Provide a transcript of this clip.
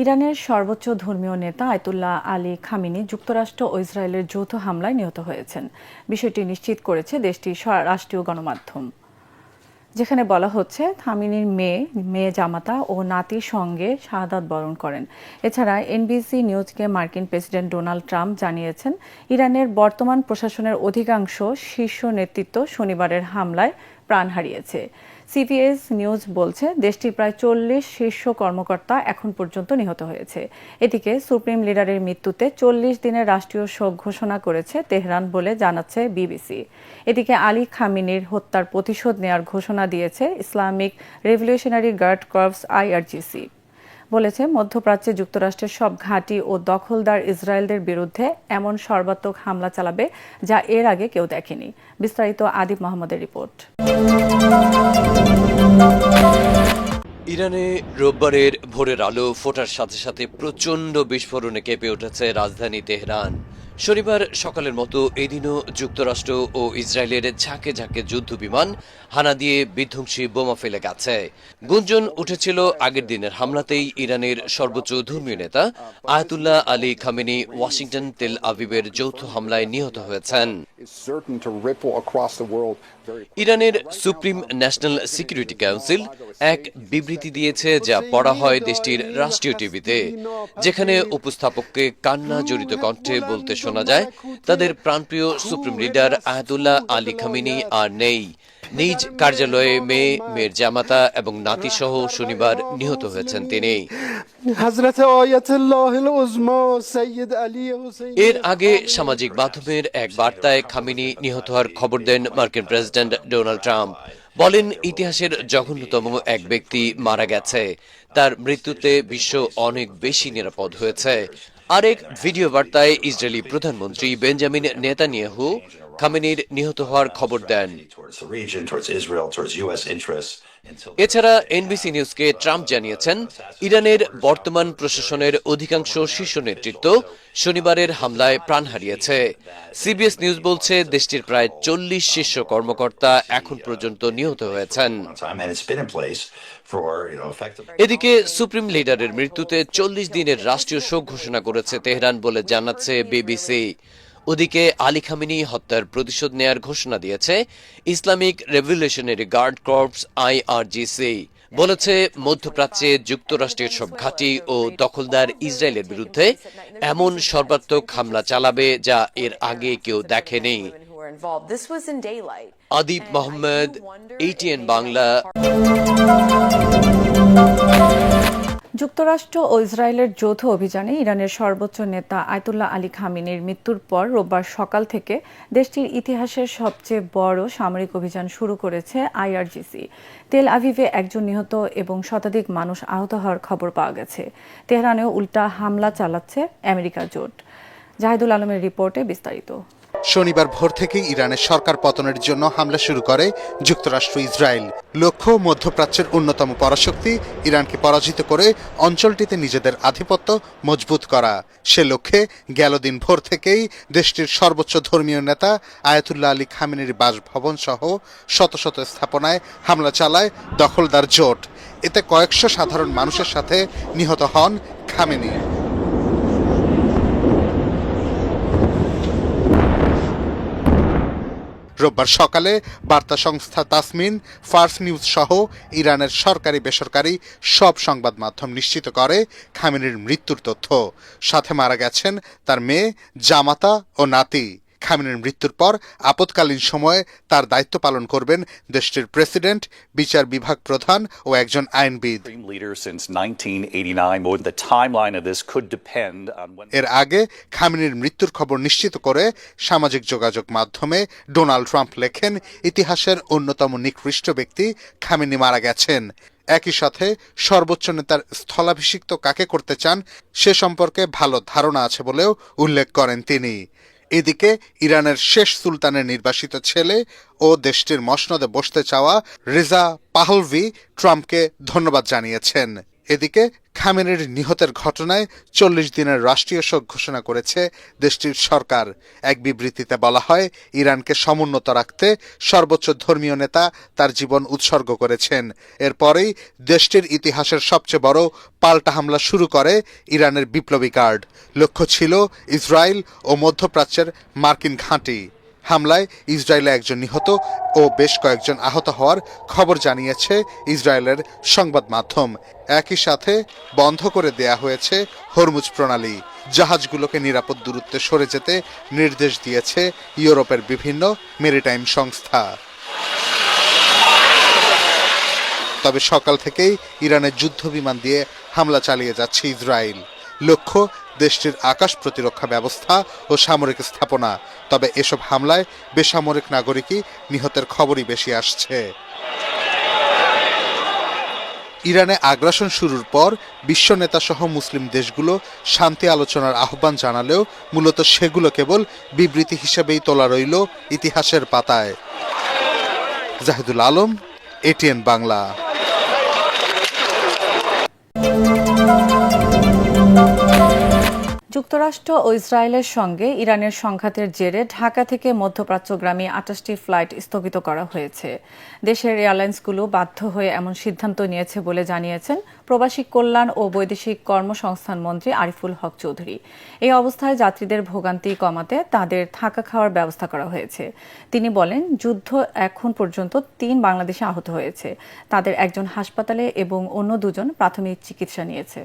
ইরানের সর্বোচ্চ ধর্মীয় নেতা আয়াতুল্লাহ আলী খামেনি যুক্তরাষ্ট্র ও ইসরায়েলের যৌথ হামলায় নিহত হয়েছেন। বিষয়টি নিশ্চিত করেছে দেশটির রাষ্ট্রীয় গণমাধ্যম, যেখানে বলা হচ্ছে খামেনির মেয়ে জামাতা ও নাতির সঙ্গে শাহাদাত বরণ করেন। এছাড়া এনবিসি নিউজকে মার্কিন প্রেসিডেন্ট ডোনাল্ড ট্রাম্প জানিয়েছেন, ইরানের বর্তমান প্রশাসনের অধিকাংশ শীর্ষ নেতৃত্ব শনিবারের হামলায় প্রাণ হারিয়েছে। সিবিএস নিউজ বলছে দেশটির প্রায় 40 শীর্ষ কর্মকর্তা এখন পর্যন্ত নিহত হয়েছে। এদিকে সুপ্রিম লিডারের মৃত্যুতে 40 দিনের রাষ্ট্রীয় শোক ঘোষণা করেছে তেহরান বলে জানাচ্ছে বিবিসি। এদিকে আলী খামেনির হত্যার প্রতিশোধ নেয়ার ঘোষণা দিয়েছে Islamic Revolutionary Guard Corps IRGC. বলেছে মধ্যপ্রাচ্যে যুক্তরাষ্ট্রের সব ঘাঁটি ও দখলদার ইসরায়েলদের বিরুদ্ধে এমন সর্বাত্মক হামলা চালাবে যা এর আগে কেউ দেখেনি। বিস্তারিত আদিব মোহাম্মদের রিপোর্ট। ইরানে রোববারের ভোরের আলো ফোটার সাথে সাথে প্রচণ্ড বিস্ফোরণে কেঁপে উঠেছে রাজধানী তেহরান। শনিবার সকালের মতো এদিনও যুক্তরাষ্ট্র ও ইসরায়েলের ঝাঁকে ঝাঁকে যুদ্ধ বিমান হানা দিয়ে বিধ্বংসী বোমা ফেলে গেছে। গুঞ্জন উঠেছিল আগের দিনের হামলাতেই ইরানের সর্বোচ্চ ধর্মীয় নেতা আয়াতুল্লাহ আলী খামেনি ওয়াশিংটন তেল আভিবের যৌথ হামলায় নিহত হয়েছেন। ইরানের সুপ্রিম ন্যাশনাল সিকিউরিটি কাউন্সিল এক বিবৃতি দিয়েছে, যা পড়া হয় দেশটির রাষ্ট্রীয় টিভিতে, যেখানে উপস্থাপককে কান্না জড়িত কণ্ঠে বলতে শোনা যায়, তাদের প্রাণপ্রিয় supreme leader Ayatollah Ali Khamenei আর নেই। নিজ কার্যালয়ে মেয়ের জামাতা এবং নাতি সহ শনিবার নিহত হয়েছেন তিনি। এর আগে সামাজিক মাধ্যমের এক বার্তায় খামেনি নিহত হওয়ার খবর দেন মার্কিন প্রেসিডেন্ট ডোনাল্ড ট্রাম্প। বলেন, ইতিহাসের জঘন্যতম এক ব্যক্তি মারা গেছে, তার মৃত্যুতে বিশ্ব অনেক বেশি নিরাপদ হয়েছে। আরেক ভিডিও বার্তায় ইসরায়েলি প্রধানমন্ত্রী বেঞ্জামিন নেতানিয়াহু খামেনির নিহত হওয়ার খবর দেন। এছাড়া এনবিসি নিউজকে ট্রাম্প জানিয়েছেন, ইরানের বর্তমান প্রশাসনের অধিকাংশ শীর্ষ নেতৃত্ব শনিবারের হামলায় প্রাণ হারিয়েছে। সিবিএস নিউজ বলছে দেশটির প্রায় 40 শীর্ষ কর্মকর্তা এখন পর্যন্ত নিহত হয়েছেন। এদিকে সুপ্রিম লিডারের মৃত্যুতে 40 দিনের রাষ্ট্রীয় শোক ঘোষণা করেছে তেহরান বলে জানাচ্ছে বিবিসি। ওদিকে আলী খামেনি হত্যার প্রতিশোধ নেয়ার ঘোষণা দিয়েছে Islamic Revolutionary Guard Corps IRGC. বলেছে মধ্যপ্রাচ্যে যুক্তরাষ্ট্রের সব ঘাঁটি ও দখলদার ইসরায়েলের বিরুদ্ধে এমন সর্বাত্মক হামলা চালাবে যা এর আগে কেউ দেখেনি। আদিব মোহাম্মদ, ATN বাংলা। যুক্তরাষ্ট্র ও ইসরায়েলের যৌথ অভিযানে ইরানের সর্বোচ্চ নেতা আয়াতুল্লাহ আলী খামেনির মৃত্যুর পর রোববার সকাল থেকে দেশটির ইতিহাসের সবচেয়ে বড় সামরিক অভিযান শুরু করেছে আইআরজিসি। তেল আভিভে একজন নিহত এবং শতাধিক মানুষ আহত হওয়ার খবর পাওয়া গেছে। তেহরানেও উল্টা হামলা চালাচ্ছে আমেরিকার জোট। জাহিদুল আলমের রিপোর্টে বিস্তারিত। শনিবার ভোর থেকেই ইরানের সরকার পতনের জন্য হামলা শুরু করে যুক্তরাষ্ট্র ইসরায়েল। লক্ষ্য মধ্যপ্রাচ্যের অন্যতম পরাশক্তি ইরানকে পরাজিত করে অঞ্চলটিতে নিজেদের আধিপত্য মজবুত করা। সে লক্ষ্যে গেল দিন ভোর থেকেই দেশটির সর্বোচ্চ ধর্মীয় নেতা আয়াতুল্লাহ আলী খামেনির বাসভবন সহ শত শত স্থাপনায় হামলা চালায় দখলদার জোট। এতে কয়েকশো সাধারণ মানুষের সাথে নিহত হন খামেনি। রোববার সকালে বার্তা সংস্থা তাসমিন, ফার্স নিউজ সহ ইরানের সরকারি বেসরকারি সব সংবাদ মাধ্যম নিশ্চিত করে খামেনির মৃত্যুর তথ্য। সাথে মারা গেছেন তার মেয়ে, জামাতা ও নাতি। খামেনির মৃত্যুর পর আপৎকালীন সময়ে তার দায়িত্ব পালন করবেন দেশটির প্রেসিডেন্ট, বিচার বিভাগ প্রধান ও একজন আইনবিদ। এর আগে খামেনির মৃত্যুর খবর নিশ্চিত করে সামাজিক যোগাযোগ মাধ্যমে ডোনাল্ড ট্রাম্প লেখেন, ইতিহাসের অন্যতম নিকৃষ্ট ব্যক্তি খামেনি মারা গেছেন। একই সাথে সর্বোচ্চ নেতার স্থলাভিষিক্ত কাকে করতে চান সে সম্পর্কে ভালো ধারণা আছে বলেও উল্লেখ করেন তিনি। এদিকে ইরানের শেষ সুলতানের নির্বাসিত ছেলে ও দেশটির মসনদে বসতে চাওয়া রেজা পাহলভি ট্রাম্পকে ধন্যবাদ জানিয়েছেন। এদিকে খামেনির নিহতের ঘটনায় 40 দিনের রাষ্ট্রীয় শোক ঘোষণা করেছে দেশটির সরকার। এক বিবৃতিতে বলা হয়, ইরানকে সমুন্নত রাখতে সর্বোচ্চ ধর্মীয় নেতা তার জীবন উৎসর্গ করেছেন। এরপরেই দেশটির ইতিহাসের সবচেয়ে বড় পাল্টা হামলা শুরু করে ইরানের বিপ্লবী গার্ড। লক্ষ্য ছিল ইসরায়েল ও মধ্যপ্রাচ্যের মার্কিন ঘাঁটি। হামলায় ইসরায়েলে একজন নিহত ও বেশ কয়েকজন আহত হওয়ার খবর জানিয়েছে ইসরায়েলের সংবাদ মাধ্যম। একই সাথে বন্ধ করে দেয়া হয়েছে হরমুজ প্রণালী। জাহাজগুলোকে নিরাপদ দূরত্বে সরে যেতে নির্দেশ দিয়েছে ইউরোপের বিভিন্ন মেরিটাইম সংস্থা। তবে সকাল থেকেই ইরানের যুদ্ধ বিমান দিয়ে হামলা চালিয়ে যাচ্ছে ইসরায়েল। লক্ষ্য দেশটির আকাশ প্রতিরক্ষা ব্যবস্থা ও সামরিক স্থাপনা। তবে এসব হামলায় বেসামরিক নাগরিকই নিহতের খবরই বেশি আসছে। ইরানে আগ্রাসন শুরুর পর বিশ্ব নেতাসহ মুসলিম দেশগুলো শান্তি আলোচনার আহ্বান জানালেও মূলত সেগুলো কেবল বিবৃতি হিসেবেই তোলা রইল ইতিহাসের পাতায়। জাহিদুল আলম, এটিএন বাংলা। যুক্তরাষ্ট্র ও ইসরায়েলের সঙ্গে ইরানের সংঘাতের জেরে ঢাকা থেকে মধ্যপ্রাচ্যগামী 28টি ফ্লাইট স্থগিত করা হয়েছে। দেশের এয়ারলাইন্সগুলো বাধ্য হয়ে এমন সিদ্ধান্ত নিয়েছে বলে জানিয়েছেন প্রবাসী কল্যাণ ও বৈদেশিক কর্মসংস্থান মন্ত্রী আরিফুল হক চৌধুরী। এই অবস্থায় যাত্রীদের ভোগান্তি কমাতে তাদের থাকা খাওয়ার ব্যবস্থা করা হয়েছে। তিনি বলেন, যুদ্ধ এখন পর্যন্ত 3 বাংলাদেশি আহত হয়েছে। তাদের একজন হাসপাতালে এবং অন্য 2জন প্রাথমিক চিকিৎসা নিয়েছে।